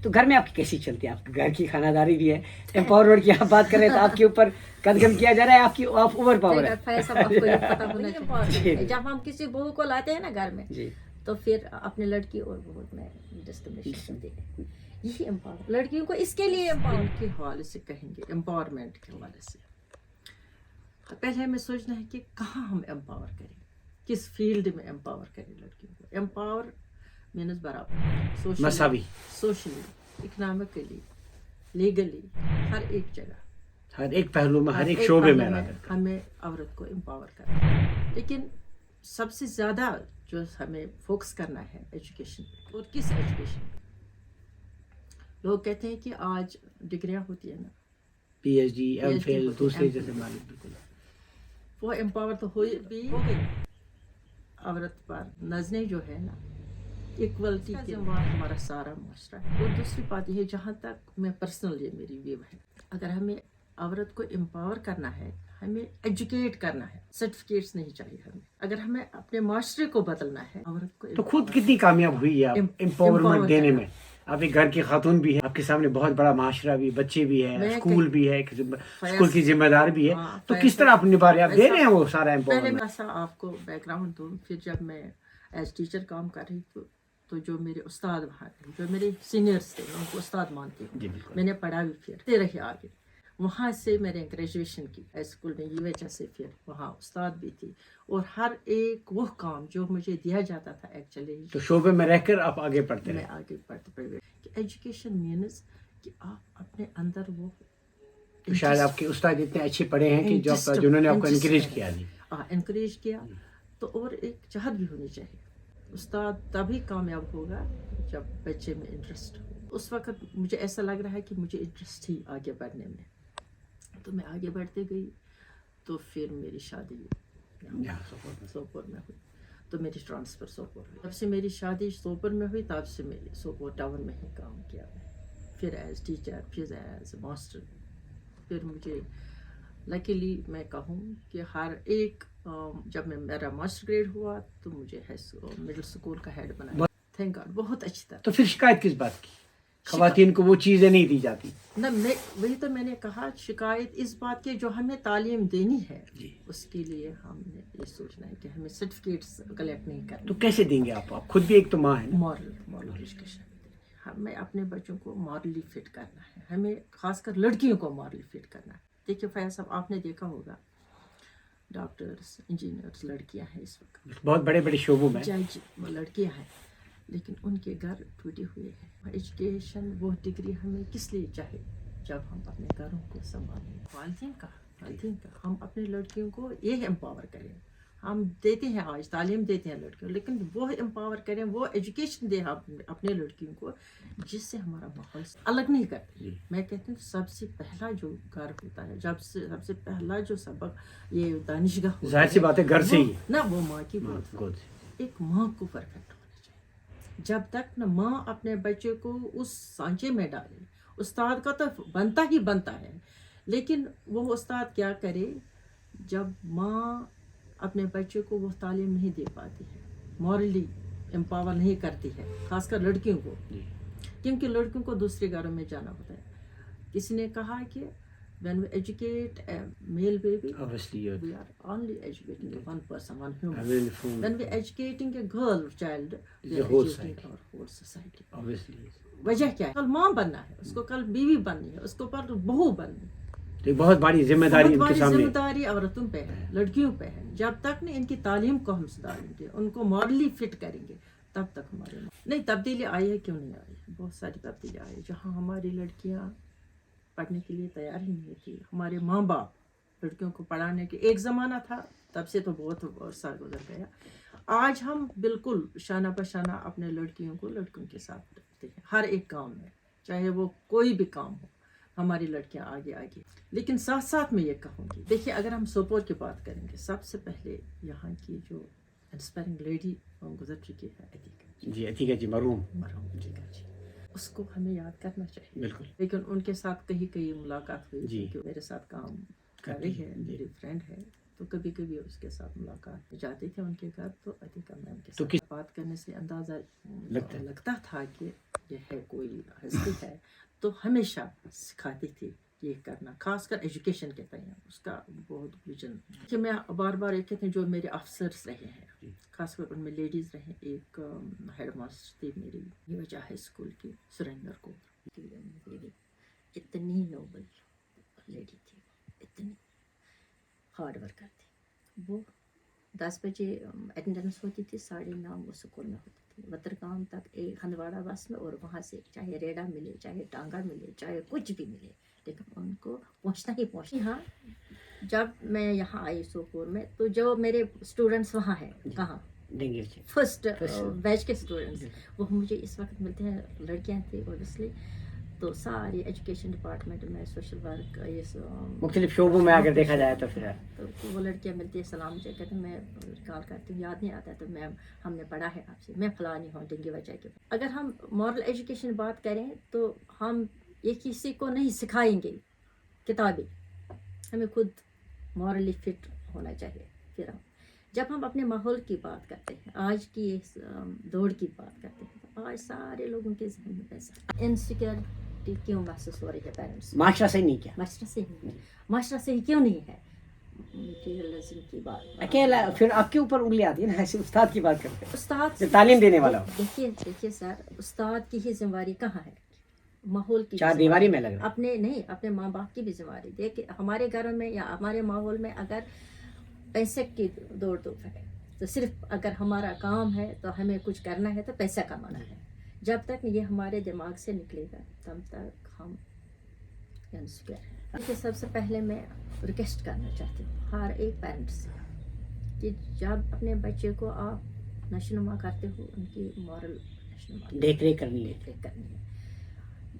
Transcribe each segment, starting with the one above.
تو گھر میں آپ کی کیسی چلتی ہے؟ آپ کے گھر کی خانہ داری بھی ہے، امپاورمنٹ کی آپ بات کر رہے ہیں تو آپ کے اوپر قدغن کیا جا رہا ہے، آپ اوور پاور ہے. فیصل آپ کو یہ پتہ ہونا چاہیے. جب ہم کسی بہو کو لاتے ہیں نا گھر میں جی تو پھر اپنے لڑکی اور بہو میں ڈسکرمنیشن کرتے ہیں. یہی امپاور لڑکیوں کو اس کے لیے امپاور کے حوالے سے کہیں گے، امپاورمنٹ کے حوالے سے تو پہلے ہمیں سوچنا ہے کہ کہاں ہم امپاور کریں، کس فیلڈ میں امپاور کریں لڑکیوں کو. امپاور مینز برابر مساوی، سوشلی، اکنامکلی، لیگلی، ہر ایک جگہ، ہر ایک پہلو میں، ہر ایک شعبے میں ہمیں عورت کو امپاور کرنا ہے. لیکن سب سے زیادہ جو ہمیں فوکس کرنا ہے ایجوکیشن پہ. اور کس ایجوکیشن پہ؟ لوگ کہتے ہیں کہ آج ڈگریاں ہوتی ہیں نا، P H D, M Phil, دوسرے جیسے مالک، بالکل وہ امپاور تو ہو گئی. عورت پر نظریں جو ہے نا ایکولٹی کے ہمارا سارا معاشرہ ہے. اور دوسری بات یہ ہے، جہاں تک میں پرسنل یہ میری ویو ہے، اگر ہمیں عورت کو امپاور کرنا ہے، ہمیں ایجوکیٹ کرنا ہے. سرٹیفکیٹس نہیں چاہیے ہمیں. اگر ہمیں اپنے معاشرے کو بدلنا ہے، عورت کو تو خود کتنی کامیاب ہوئی ہے امپاورمنٹ دینے میں؟ آپ ایک گھر کی خاتون بھی ہے، آپ کے سامنے بہت بڑا معاشرہ بھی، بچے بھی ہے، اسکول بھی ہے، اسکول کی ذمہ دار بھی ہے، تو کس طرح آپ نبھا رہے ہیں؟ آپ دے رہے ہیں وہ سارا پہلے امپاورمنٹ؟ میں ایسا آپ کو بیک گراؤنڈ دوں. پھر جب میں ایز ٹیچر کام کر رہی تو جو میرے استاد وہاں تھے، جو میرے سینئرس تھے، میں ان کو استاد مانتی ہوں. جی بالکل. میں نے پڑھا بھی، پھر رہے آگے. وہاں سے میں نے گریجویشن کی اسکول میں، یہ وجہ سے پھر وہاں استاد بھی تھی. اور ہر ایک وہ کام جو مجھے دیا جاتا تھا ایکچولی، تو شعبے میں رہ کر آپ آگے پڑھتے میں رہے. آگے پڑھتے کہ ایجوکیشن مینز کہ آپ اپنے اندر وہ تو شاید آپ کے استاد اتنے اچھے پڑھے ہیں کہ جنہوں نے آپ کو انکریج کیا. انکریج کیا. تو اور ایک چاہت بھی ہونی چاہیے. استاد تبھی کامیاب ہوگا جب بچے میں انٹرسٹ ہو. اس وقت مجھے ایسا لگ رہا ہے کہ مجھے انٹرسٹ ہی آگے بڑھنے میں. تو میں آگے بڑھتے گئی. تو پھر میری شادی سوپور میں ہوئی. تو میری ٹرانسفر سوپور ہوئی. جب سے میری شادی سوپور میں ہوئی تب سے میری سوپور ٹاؤن میں ہی کام کیا میں. پھر ایز ٹیچر، پھر ایز ماسٹر. پھر مجھے لکیلی میں کہوں کہ ہر ایک جب میرا ماسٹر گریڈ ہوا تو مجھے مڈل اسکول کا ہیڈ بنایا. تھینک گاڈ، بہت اچھی طرح. تو پھر شکایت کس بات کی؟ خواتین کو وہ چیزیں نہیں دی جاتی. نہ، وہی تو میں نے کہا، شکایت اس بات کی جو ہمیں تعلیم دینی ہے اس کے لیے ہم نے یہ سوچنا ہے کہ ہمیں سرٹیفکیٹس کلیکٹ نہیں کرنا. تو کیسے دیں گے آپ خود بھی ایک تو ماں ہے. مورل ایجوکیشن ہمیں اپنے بچوں کو مورلی فٹ کرنا ہے. ہمیں خاص کر لڑکیوں کو مورلی فٹ کرنا ہے. دیکھیے فیاض صاحب، آپ نے دیکھا ہوگا ڈاکٹرس، انجینئرس لڑکیاں ہیں اس وقت، بہت بڑے بڑے شعبوں میں جج لڑکیاں ہیں، لیکن ان کے گھر ٹوٹے ہوئے ہیں. ایجوکیشن وہ ڈگری ہمیں کس لیے چاہے جب ہم اپنے گھروں کو سنبھالیں. والدین کا ہم اپنے لڑکیوں کو یہ امپاور کریں. ہم دیتے ہیں آج تعلیم دیتے ہیں لڑکیوں، لیکن وہ امپاور کریں، وہ ایجوکیشن دیں اپنے لڑکیوں کو جس سے ہمارا ماحول الگ نہیں کرتے. میں کہتی ہوں سب سے پہلا جو گھر ہوتا ہے، سب سے پہلا جو سبق یہ دانشگاہ، ظاہر سی بات ہے گھر سے ہی نہ، وہ ماں کی گود. ایک ماں کو پرفیکٹ ہونا چاہیے. جب تک نہ ماں اپنے بچے کو اس سانچے میں ڈالے، استاد کا تو بنتا ہی بنتا ہے، لیکن وہ استاد کیا کرے جب ماں اپنے بچے کو وہ تعلیم نہیں دے پاتی ہے، مورلی امپاور نہیں کرتی ہے، خاص کر لڑکیوں کو، کیونکہ لڑکیوں کو دوسرے گھروں میں جانا ہوتا ہے. کسی نے کہا کہ when we educate a male baby, we are only educating one person, one human. When we educating a child, we are educating our whole society. وجہ کیا ہے؟ کل ماں بننا ہے اس کو، کل بیوی بننی ہے اس کو، پر بہو بننی ہے. تو بہت بڑی ذمہ داری ان کے سامنے، ذمہ داری عورتوں پہ ہے، لڑکیوں پہ ہے. جب تک نہیں ان کی تعلیم کو ہم سدھاریں گے، ان کو مورلی فٹ کریں گے، تب تک ہمارے نہیں. تبدیلی آئی ہے، کیوں نہیں آئی ہے؟ بہت ساری تبدیلی آئی ہے. جہاں ہماری لڑکیاں پڑھنے کے لیے تیار ہی نہیں تھی، ہمارے ماں باپ لڑکیوں کو پڑھانے کے، ایک زمانہ تھا، تب سے تو بہت عرصہ گزر گیا. آج ہم بالکل شانہ بشانہ اپنے لڑکیوں کے ساتھ رکھتے ہیں ہر ایک کام میں، چاہے وہ کوئی بھی کام ہو. ہماری لڑکیاں آگے. لیکن ساتھ ساتھ میں یہ کہوں گی، دیکھیے اگر ہم سوپور کی بات کریں گے، سب سے پہلے یہاں کی جو انسپائرنگ لیڈی گزر چکی ہے، عتیقہ جی مرحوم، اس کو ہمیں یاد کرنا چاہیے. بالکل. لیکن ان کے ساتھ کہیں ملاقات ہوئی کہ میرے ساتھ کام کر رہی ہے، میری فرینڈ ہے، تو کبھی کبھی اس کے ساتھ ملاقات جاتے تھے ان کے گھر، تو ادھیکا میں ان کے تو ساتھ بات کرنے سے اندازہ لگتا تھا کہ یہ ہے کوئی ہستی ہے. تو ہمیشہ سکھاتی تھی یہ کرنا، خاص کر ایجوکیشن کے ٹائم اس کا بہت ویژن کہ میں بار بار ایک کہتے ہیں جو میرے افسرس رہے ہیں، خاص کر ان میں لیڈیز رہے. ایک ہیڈ ماسٹر تھی میری یہ وجہ ہے اسکول کی، سریندر کو. اتنی نوبل لیڈی تھی، اتنی ہارڈ ورکر تھی. وہ 10 بجے اٹینڈنس ہوتی تھی، 9:30 وہ اسکول میں ہوتی تھی. وترگام تک ایک ہندواڑہ بس میں، اور وہاں سے چاہے ریڑا ملے، چاہے ٹانگا ملے، چاہے کچھ بھی ملے، لیکن ان کو پہنچنا ہی پہنچنا. ہاں جب میں یہاں آئی سوپور میں تو جو میرے اسٹوڈنٹس وہاں ہیں، کہاں فرسٹ بیچ کے اسٹوڈنٹس، وہ مجھے اس وقت ملتے ہیں. لڑکیاں تھیں اوبیسلی، تو ساری ایجوکیشن ڈپارٹمنٹ میں، سوشل ورک، مختلف شعبوں میں اگر دیکھا جائے تو پھر تو وہ لڑکیاں ملتی ہیں، سلام مجھے کہتے ہیں، میں کال کرتی ہوں، یاد نہیں آتا تو میم ہم نے پڑھا ہے آپ سے، میں فلانی ہوں ڈنگی وجہ کے. اگر ہم مورل ایجوکیشن بات کریں تو ہم یہ کسی کو نہیں سکھائیں گے کتابیں، ہمیں خود مورلی فٹ ہونا چاہیے. پھر جب ہم اپنے ماحول کی بات کرتے ہیں، آج کی اس دور کی بات کرتے ہیں، تو آج سارے لوگوں کے ذہن میں پیسہ انسیکیورٹی کیوں محسوس ہو رہی ہے پیرنٹس؟ معاشرہ سے نہیں کیا، معاشرہ سے ہی کیوں نہیں ہے؟ مٹیریلزم کی بات اکیلا پھر آپ کے اوپر انگلی آتی ہے نا. ایسے استاد کی بات کرتے ہیں، استاد جو تعلیم دینے والا ہو. دیکھیے سر، استاد کی ہی ذمہ داری کہاں ہے؟ ماحول کی چار دیواری میں لگ رہا ہے. اپنے ماں باپ کی بھی ذمہ داری. دیکھ ہمارے گھروں میں یا ہمارے ماحول میں اگر پیسے کی دوڑ دھوپ ہے، تو صرف اگر ہمارا کام ہے تو ہمیں کچھ کرنا ہے تو پیسہ کمانا ہے. جب تک یہ ہمارے دماغ سے نکلے گا تب تک ہم انسیکیور. سب سے پہلے میں ریکویسٹ کرنا چاہتی ہوں ہر ایک پیرنٹ سے کہ جب اپنے بچے کو آپ نشونما کرتے ہو، ان کی مورل نشونما دیکھ ریکھ کرنی ہے.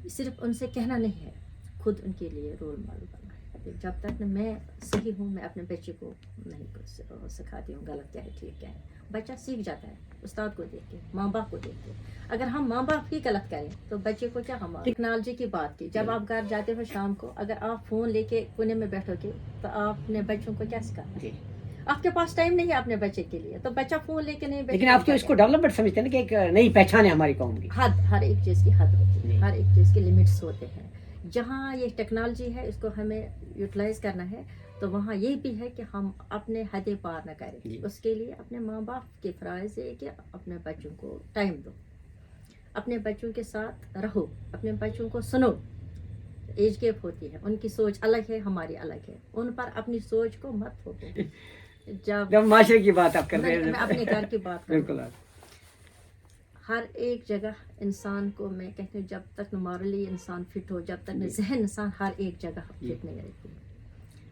صرف ان سے کہنا نہیں ہے، خود ان کے لیے رول ماڈل بننا ہے. جب تک میں صحیح ہوں، میں اپنے بچے کو نہیں سکھاتی ہوں غلط کیا ہے ٹھیک کیا ہے. بچہ سیکھ جاتا ہے استاد کو دیکھ کے، ماں باپ کو دیکھ کے. اگر ہم ماں باپ ہی غلط کریں تو بچے کو کیا. ہم ٹیکنالوجی کی بات کی، جب آپ گھر جاتے ہو شام کو، اگر آپ فون لے کے کونے میں بیٹھو گے تو آپ اپنے بچوں کو کیا سکھاتے ہیں؟ آپ کے پاس ٹائم نہیں ہے اپنے بچے کے لیے، تو بچہ فون لے کے نہیں بیٹھے. لیکن آپ تو اس کو ڈیولپمنٹ سمجھتے ہیں نا، کہ ایک نئی پہچان ہے ہماری قوم کی. حد، ہر ایک چیز کی حد ہوتی ہے، ہر ایک چیز کے لمٹس ہوتے ہیں. جہاں یہ ٹیکنالوجی ہے اس کو ہمیں یوٹیلائز کرنا ہے، تو وہاں یہ بھی ہے کہ ہم اپنے حدیں پار نہ کریں. اس کے لیے اپنے ماں باپ کے فرائض ہے کہ اپنے بچوں کو ٹائم دو، اپنے بچوں کے ساتھ رہو، اپنے بچوں کو سنو. ایج گیپ ہوتی ہے، ان کی سوچ الگ ہے، ہماری الگ ہے. ان پر اپنی سوچ کو مت تھوپو. جب معاشرے کی بات آپ کر رہے ہیں، میں اپنے گھر کی بات کروں، بالکل. ہر ایک جگہ انسان کو میں کہتی ہوں جب تک مورلی انسان فٹ ہو، جب تک ذہن انسان ہر ایک جگہ فٹ نہیں رہتی.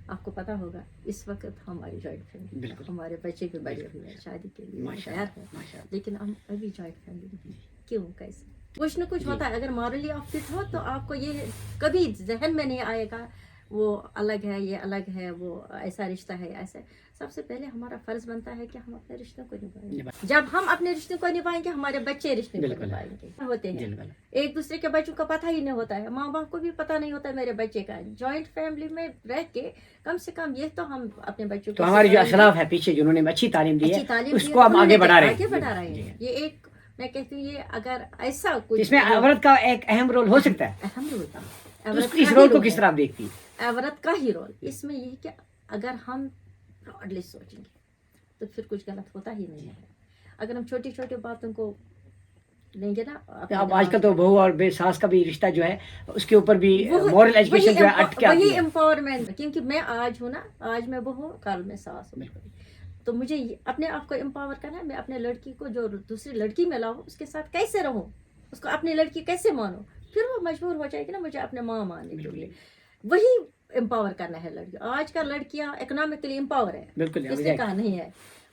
آپ کو پتا ہوگا اس وقت ہماری جوائنٹ فیملی، ہمارے بچے بھی بڑے ہوئے ہیں، شادی کے لیے تیار ہیں، لیکن ہم ابھی جوائنٹ فیملی نہیں. کیوں؟ کیسے؟ کچھ نہ کچھ ہوتا ہے. اگر مورلی آپ فٹ ہو تو آپ کو یہ کبھی ذہن میں نہیں آئے گا وہ الگ ہے، یہ الگ ہے، وہ ایسا رشتہ ہے ایسا. سب سے پہلے ہمارا فرض بنتا ہے کہ ہم اپنے رشتوں کو نبھائیں. جب ہم اپنے رشتوں کو نبھائیں گے، ہمارے بچے رشتوں کو نبھائیں گے. ہوتے ہیں ایک دوسرے کے بچوں کا پتہ ہی نہیں ہوتا ہے، ماں باپ کو بھی پتہ نہیں ہوتا ہے میرے بچے کا. جوائنٹ فیملی میں رہ کے کم سے کم یہ تو ہم اپنے بچوں کو، ہمارے جو اسلاف ہے پیچھے جنہوں نے اچھی تعلیم دی ہے، اس کو ہم آگے بڑھا رہے ہیں. یہ ایک میں کہتی ہوں، یہ اگر ایسا کچھ اس میں عورت کا ایک اہم رول ہو سکتا ہے. اہم رول اس رول کو کس طرح آپ دیکھتی ہیں؟ عورت کا ہی رول اس میں یہ کہ اگر ہم براڈلی سوچیں گے تو پھر کچھ غلط ہوتا ہی نہیں ہے. اگر ہم چھوٹی چھوٹی باتوں کو لیں گے نا، اب آج کل تو بہو اور بے ساس کا بھی رشتہ جو ہے اس کے اوپر بھی مورل ایجوکیشن جو ہے اٹک آتی ہے. وہی امپاورمنٹ، کیونکہ میں آج ہوں نا، آج میں بہو، کل میں ساس ہوں. تو مجھے اپنے آپ کو امپاور کرنا ہے. میں اپنے لڑکی کو جو دوسری لڑکی میں لاؤں اس کے ساتھ کیسے رہوں، اس کو اپنی لڑکی کیسے مانوں. پھر وہ مجبور ہو جائے گی نا مجھے اپنے ماں ماننے کے لیے. وہی امپاور کرنا ہے لڑکی. آج کل لڑکیاں اکنامکلی امپاور ہے، اس نے کہا نہیں ہے.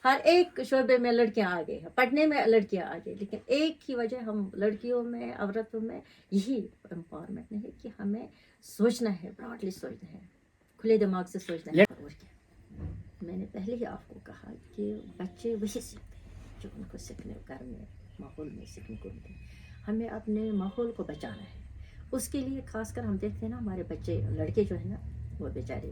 ہر ایک شعبے میں لڑکیاں آگے ہیں، پڑھنے میں لڑکیاں آگے. لیکن ایک ہی وجہ ہم لڑکیوں میں، عورتوں میں یہی امپاورمنٹ نہیں ہے کہ ہمیں سوچنا ہے، براڈلی سوچنا ہے، کھلے دماغ سے سوچنا ہے. اور کیا میں نے پہلے ہی آپ کو کہا کہ بچے وہی سیکھتے ہیں جو ان کو سیکھنے، گھر میں ماحول میں سیکھنے کو ملتے ہیں. ہمیں اپنے ماحول کو بچانا ہے. اس کے لیے خاص کر ہم دیکھتے ہیں نا ہمارے بچے، لڑکے جو ہیں نا، وہ بیچارے